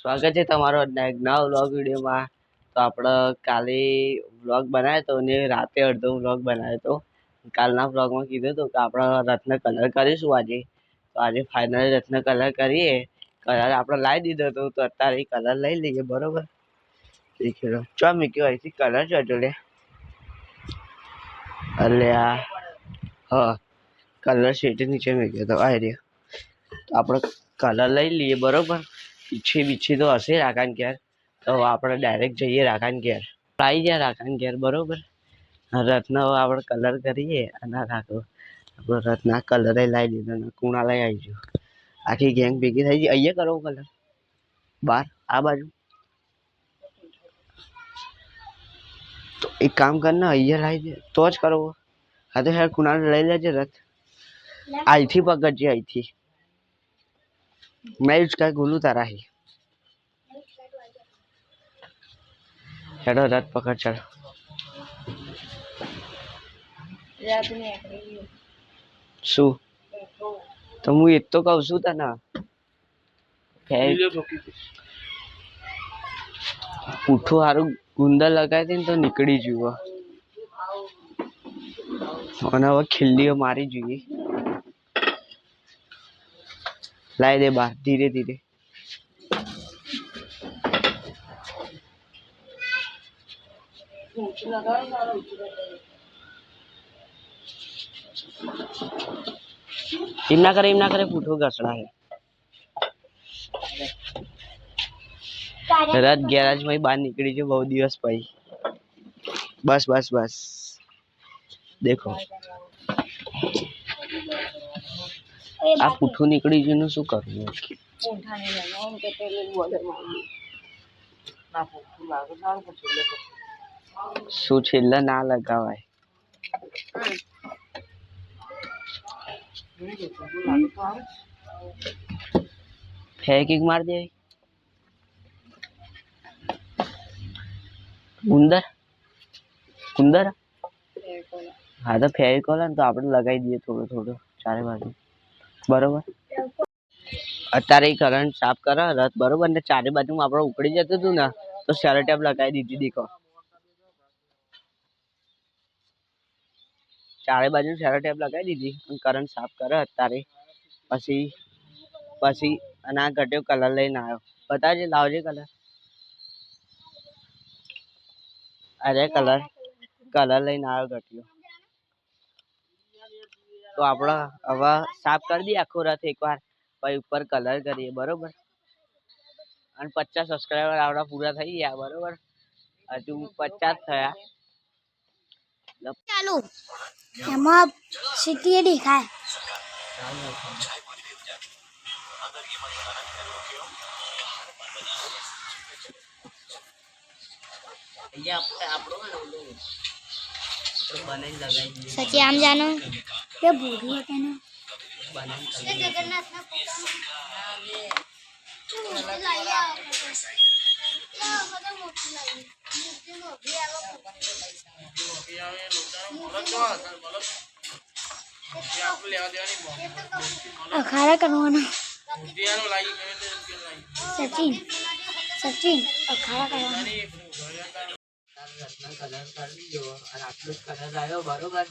સ્વાગત છે તમારો એક નવા વ્લોગ વિડીયોમાં। તો આપણે કાલે વ્લોગ બનાવ્યો હતો ને રાતે અડધો વ્લોગ બનાવ્યો હતો। કાલના વ્લોગમાં કીધું હતું કે આપણે રથને કલર કરીશું આજે। તો આજે ફાઇનલી રથને કલર કરીએ। કલર આપણે લાવી દીધો હતો તો અત્યારે કલર લઈ લઈએ બરોબર। ચો મૂક્યો અહીંથી કલર ચોટો લે અલ્યા હા કલર સીટ નીચે મૂક્યો હતો આ રહ્યો। તો આપણે કલર લઈ લઈએ બરોબર। પીછી બીછી તો હશે રાખાન ઘેર તો આપણે ડાયરેક્ટ જઈએ રાખાન ઘેર આવી ગયા રાખાન ઘેર બરોબર। રથનો હવે આપણે કલર કરીએ અને રાખો આપણો રથના કલર લાવી દીધો ને કુણા લઈ આવી ગયો આખી ગેંગ ભેગી થઈ ગઈ। અહીંયા કરવો કલર બાર આ બાજુ તો એક કામ કર ને અહીંયા લાવી દે તો જ કરવો। હા તો યાર કુણાલ લઈ લેજે રથ અહીંથી પકડજે અહીંથી मैं उसका गोलू तारा ही हेडो रथ पकड़ चल शू तो मुझे तो कहूँ शू था ना उठो हारू गुंदा लगाए थे तो निकली जुआ और वो खिल्लियों मारी जुई लाई दे बाहर धीरे धीरे इमना करे पुठो घसड़ा है रथ गैराज में बाहर निकली जो बहुत दिवस पई बस बस बस देखो आ पुठो निकली जो शू करूँ शू छेल्ला ना लगावाय फेकिंग मार दे गुंदर गुंदर हाँ तो फेविकोल तो आपने लगाई दिए थोड़ो थोड़ो चारे बाजू बरोबर अत्यारे करंट साफ करा रथ बरोबर ने चारे बाजू में आपड़ा उकड़ी जतो तू ना तो सेलो टेप लगाई दीधी देखो चारे बाजू सेलो टेप लगाई दीधी करंट साफ करा अत्यारे पसी पसी अना घट्यो कलर लईने आयो बताजे लावजे कलर अरे कलर कलर लईने आयो घट्यो तो आपड़ा हवा साफ कर दी आखो रथ एक बार पई ऊपर कलर करिए बरोबर અને 50 સબસ્ક્રાઇબર આવડા પૂરા થઈ ગયા બરોબર હજુ 50 થયા ચાલુ એમાં સિટી દેખાય सच्ची आम जानो ये भूरी है कहना जगन्नाथ ना अखाड़ा करवाना सचिन सचिन अखाड़ा करवाना कलर कर दीजो और आटलो कलर आयो बरोबर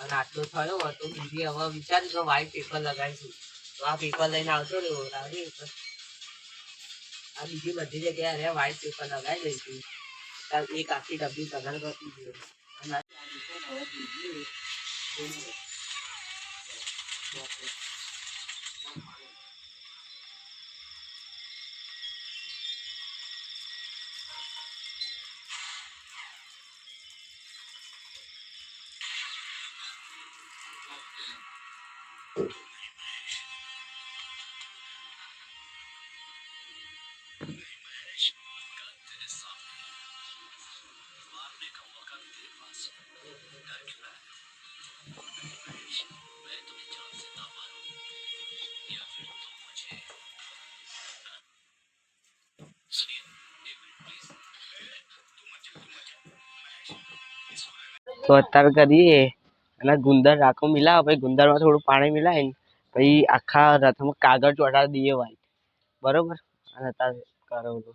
और आटलो थयो तो बीजी हवा विचार तो व्हाइट पेपर लगाईશું तो आ पेपर લઈને આવતો રહ્યો રાવી आ बीजी बધી जगह अरे व्हाइट पेपर लगाई दईશું एक आखी डब्बी कलर कर दीजिए तो अत्यार करिए અને ગુંદર રાખો મિલાવો પછી ગુંદરમાં થોડું પાણી મિલાવીને પછી આખા રથમાં કાગળ ચોંટાડી દઈએ વાઈટ બરોબર અને કરો તો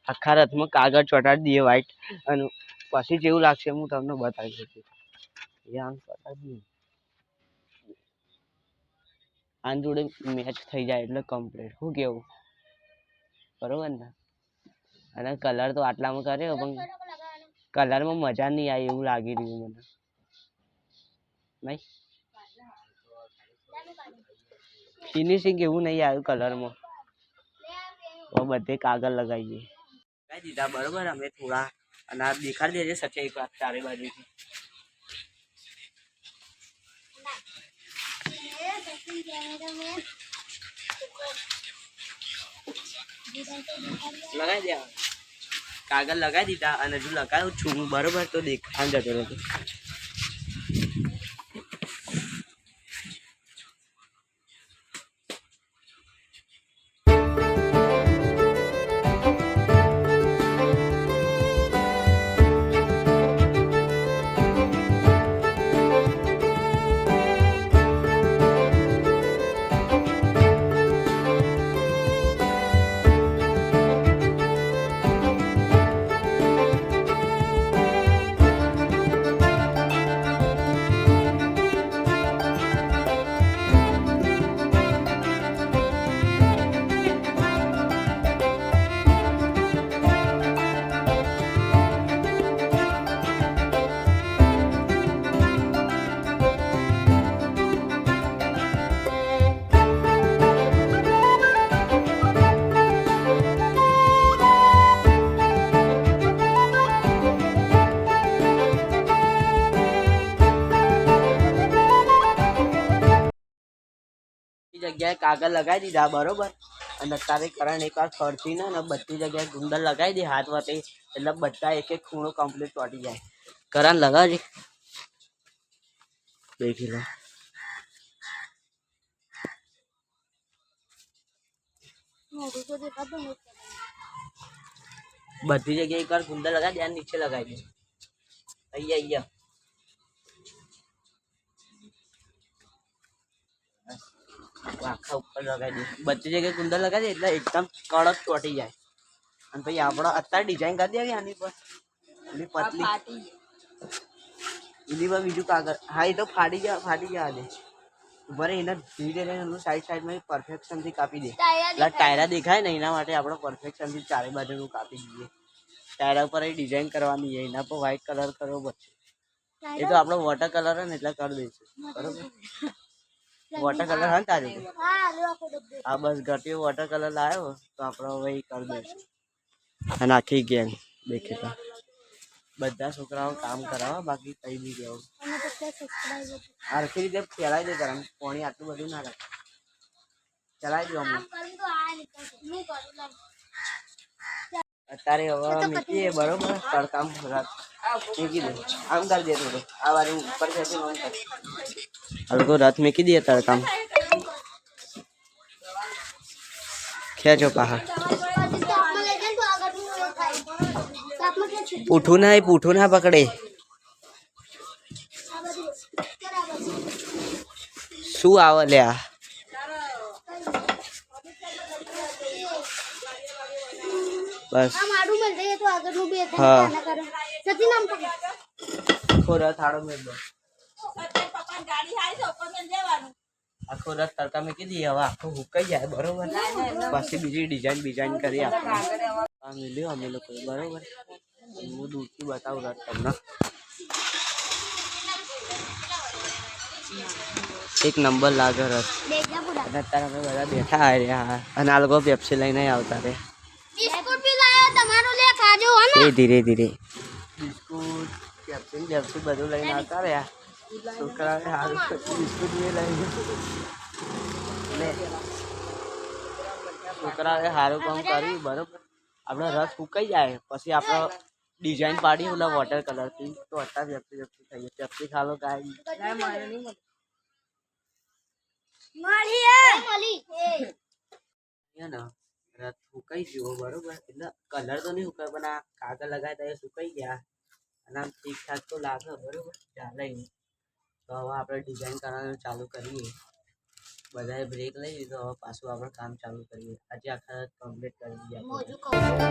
આખા રથમાં કાગળ ચોટાડી દઈએ વ્હાઈટ અને પછી જેવું લાગશે હું તમને બતાવી શકું આમ ચોટાડી દઈએ આની જોડે મેચ થઈ જાય એટલે કમ્પ્લીટ શું કેવું બરોબર ને અને કલર તો આટલામાં કર્યો પણ કલરમાં મજા નહીં આવી એવું લાગી રહ્યું મને નહીં ફિનિશિંગ એવું નહીં આવ્યું કલરમાં બધે કાગળ લગાવીએ લગાવી દીધા બરોબર અમે થોડા અને આ દેખાડી દેજે સચ્ચે એક વાત ચારે બાજુથી લગાવી દે કાગળ લગાવી દીધા અને હજુ લગાવું છું હું બરોબર તો દેખાણ જતો રહેતો જગ્યાએ કાગળ લગાવી દીધા બરોબર અને અત્યારે કરણ એકવાર ફરતી ને બધી જગ્યાએ ગુંદર લગાવી દે હાથ વતે એટલે બધા એક એક ખૂણો કમ્પ્લીટ ચોટી જાય કરણ લગાવજે દેખી લો બધી જગ્યાએ એકવાર ગુંદર લગાવી દે નીચે લગાવી દે અહીંયા આખા ઉપર લગાવી દે બધી જગ્યાએ ગુંદર લગાવી દે એટલે એકદમ કડક ચોટી જાય અને પછી આપણે અત્યારે ડિઝાઇન કરી દે આની પર એની પતલી એની પર બીજું કાગળ હા એ તો ફાટી જવા દે બરે એને ધીરે ધીરે સાઈડમાં પરફેક્શનથી કાપી દે એટલે ટાયરા દેખાય ને એના માટે આપણે પરફેક્શનથી ચારે બાજુનું કાપી દઈએ ટાયરા ઉપર એ ડિઝાઇન કરવાની છે એના પર વ્હાઈટ કલર કરવો પડશે એ તો આપણો વોટર કલર હોય ને એટલે કરી દઈશું બરોબર વોટર કલર હા તારે હા બસ ઘટી વોટર કલર લાવ્યો તો આપણે હવે એ કરી દઈશું અને આખી ગેંગ દેખી બધા છોકરાઓ કામ કરાવે બાકી કઈ બી કેવું આખી રીતે ફેલાઈ દે કરમ પાણી આટલું બધું ના રાખે ચલાવી દો અમે અત્યારે હવે મૂકીએ બરોબર તડકામ મૂકી દે આમ કરી દે થોડું આ વારે ઉપર ખેંચી આમ કર હલકો રથ મૂકી દઈએ તડકામ ખેંચો પહાડ પૂઠું ના પકડે શું આવે લ્યા બસ હા ખોરા થાળો મેળ દો આખો રથ તડકા મૂકી દઈએ હવે આખું હુકાઈ જાય બરોબર પછી બીજી ડિઝાઇન કરી આપણે આ મેલ્યો અમે લોકો બરોબર હું દૂરથી બતાવું રથ તમને એક નંબર લાગે રથ અને અત્યારે અમે બધા બેઠા રહ્યા અને આ લોકો પેપ્સી લઈને આવતા રે એ ધીરે ધીરે બિસ્કુટ પેપ્સી બધું લઈને આવતા રહ્યા છોકરાએ સારું બિસ્કુટ લઈને છોકરાએ સારું કામ કર્યું બરોબર આપણે રસ ફૂંકાઈ જાય પછી આપણે ડિઝાઇન પાડી ઓલા વોટર કલરથી તો અત્યારે પેપ્સી થઈએ પેપ્સી ખાલો કાંઈ ને રસ ફૂંકાઈ ગયો બરોબર એટલે કલર તો નહીં ફૂંકાય પણ આ કાગળ લગાવ્યા એ સુકાઈ ગયા અને આમ ઠીક ઠાક તો લાગે બરોબર ચાલે તો હવે આપણે ડિઝાઇન કરવાનું ચાલુ કરીએ બધાએ બ્રેક લઈ લીધો, હવે પાછું આપણે કામ ચાલુ કરીએ. આજે આખા કમ્પ્લીટ કરી દીધા. મોજું કહું છું.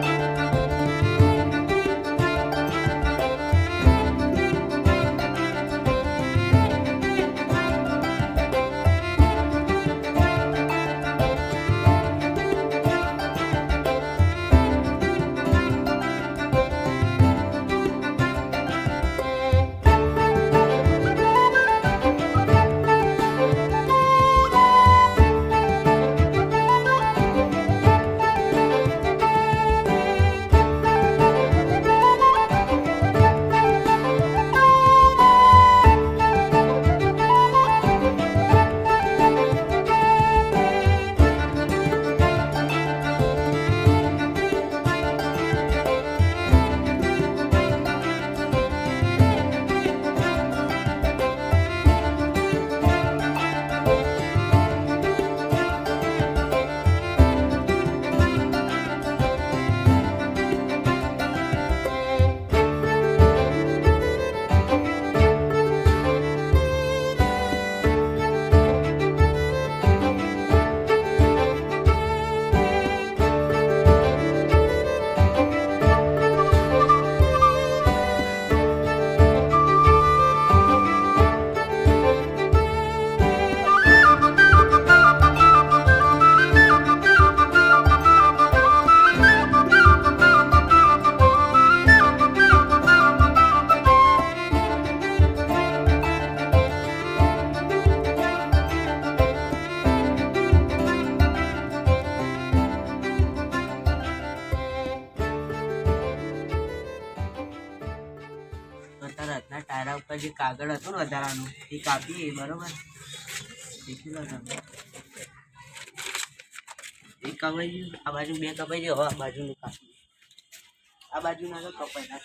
રાતના ટાયરા ઉપર જે કાગળ હતો ને વધારાનું એ કાપીએ, બરોબર? દેખી લો તમે. એક કપાઈ ગયું, આ બાજુ બે કપાઈ ગયો, હવે આ બાજુનું કાપીએ. આ બાજુના તો કપાઈ ના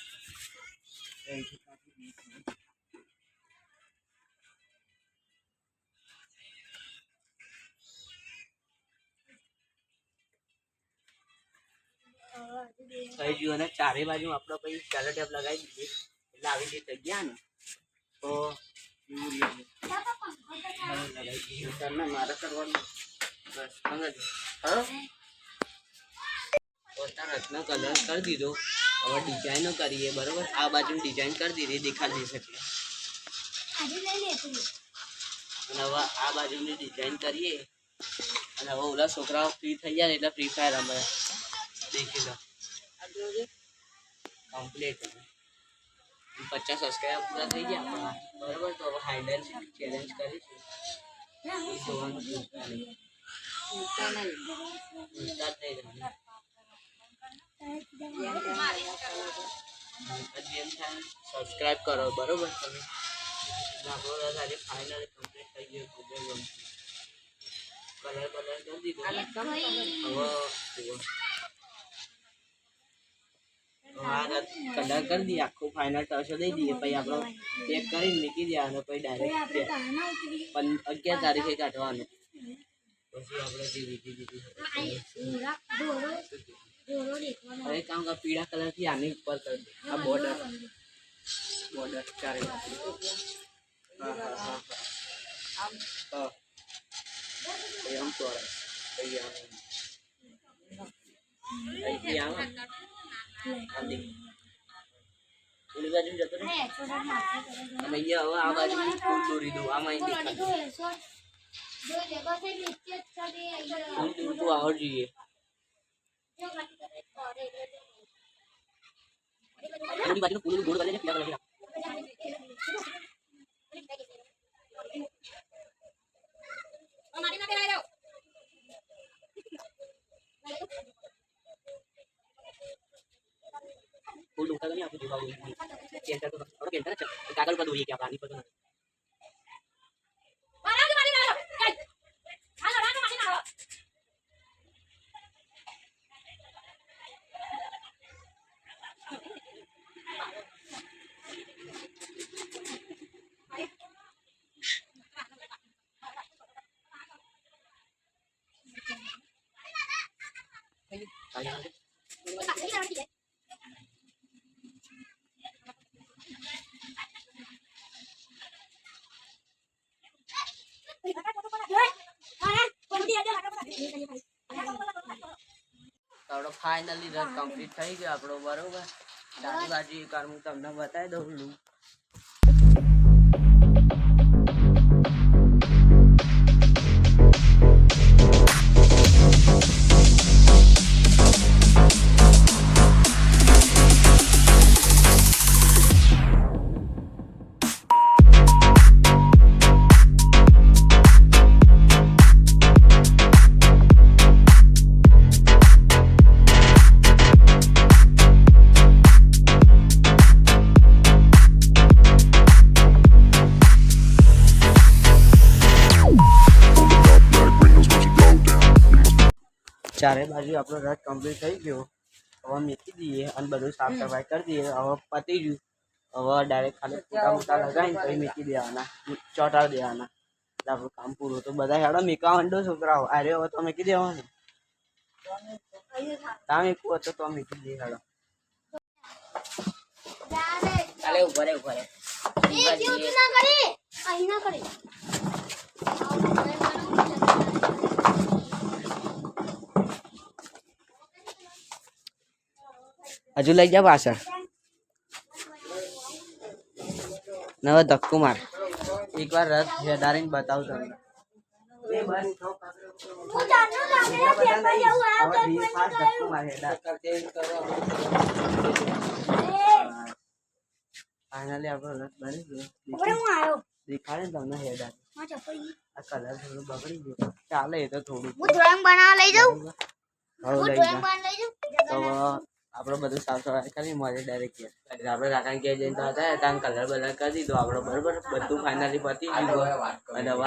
થઈ ગયું. અને ચારે બાજુ આપણે પછી ચાલો ટેપ લગાવી દીધી એટલે આવી રીતે ગયા ને તો મારે કરવાનું બસ સમજ. રત્ન કલર કરી દીધો, હવે ડિઝાઇનો કરીએ, બરોબર? આ બાજુ ડિઝાઇન કરી દીધી, દેખાડી શકીએ. અને હવે આ બાજુની ડિઝાઇન કરીએ. અને હવે ઓલા છોકરાઓ ફ્રી થઈ જાય ને એટલે ફ્રી ફાયર રમે. દેખી લો કમ્પ્લીટ 50 સબસ્ક્રાઈબર પૂરા થઈ ગયા આપણા, બરોબર? તો હવે હાઇડલ ચેલેન્જ કરીશું. એ જોવાનું સબસ્ક્રાઈબ કરો, બરોબર? તમે આપણો આજે ફાઇનલ કમ્પ્લીટ થઈ ગયો. કલર કરી દીધો. હવે કલર કરી દઈએ, આખું ફાઇનલ ટચો દઈ દઈએ, પછી આપણે પેક કરીને મૂકી દઈએ અને પછી ડાયરેક્ટ 11 તારીખે કાઢવાનું. પછી આપણે જે વિધિ હવે કામ કા પીળા કલર થી આની ઉપર કરી દે. આ બોર્ડર ચારે એમ ચોરસ અહીંથી આમ ઓલી બાજુ જતો રહે. અને અહીંયા હવે આ બાજુ ફૂલ દોરી દઉં. આમાં ફૂલ દોરતું આવડ જોઈએ. ઓલી બાજુ ફૂલ ગોળ કરી દે. પીળા કલર फूल उठा नहीं आपको दिखा कैंटर तो और कैंटर अच्छा कागज पर दोइए क्या पानी पर तो આપણો ફાઇનલી રથ કમ્પ્લીટ થઈ ગયો આપણો બરોબર ડાબી બાજુ એક વાર હું તમને બતાવી દઉં છું ચારે બાજુ આપણો રથ કમ્પ્લીટ થઈ ગયો હવે મૂકી દઈએ અને બધું સાફ સફાઈ કરી દઈએ હવે પતી ગયું હવે ડાયરેક્ટ ખાલી ફોટા મોટા લગાવીને પછી મૂકી દેવાના ચોંટાડી દેવાના એટલે આપણું કામ પૂરું તો બધા હેડો મીકા મંડો છોકરાઓ અરે હવે તો મૂકી દેવાનું ત્યાં મૂકવું હતું તો મૂકી દઈએ હેડો ચાલે ઉભા રે હજુ લઈ જા પાછળ નવે ધક્કો માર એકવાર રથ હેડારીને બતાવું તમને ફાઇનલી આપણો રથ બની ગયો દેખાડે ને તમને હેડાર આ કલર થોડું બગડી ગયો ચાલે એ તો થોડું લઈ જાઉં લઈ જા તો આપણે બધું સાફ સફાઈ કરી મળે ડાયરેક્ટ આપણે કાકા કે જઈને તો હતા ત્યાં કલર બલર કરી દીધો આપણો બરોબર બધું ફાઇનલી પતી ગયું અને હવે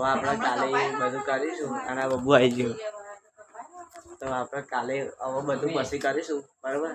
આપણે કાલે બધું કરીશું અને બબુ આવી ગયું તો આપણે કાલે હવે બધું પછી કરીશું બરોબર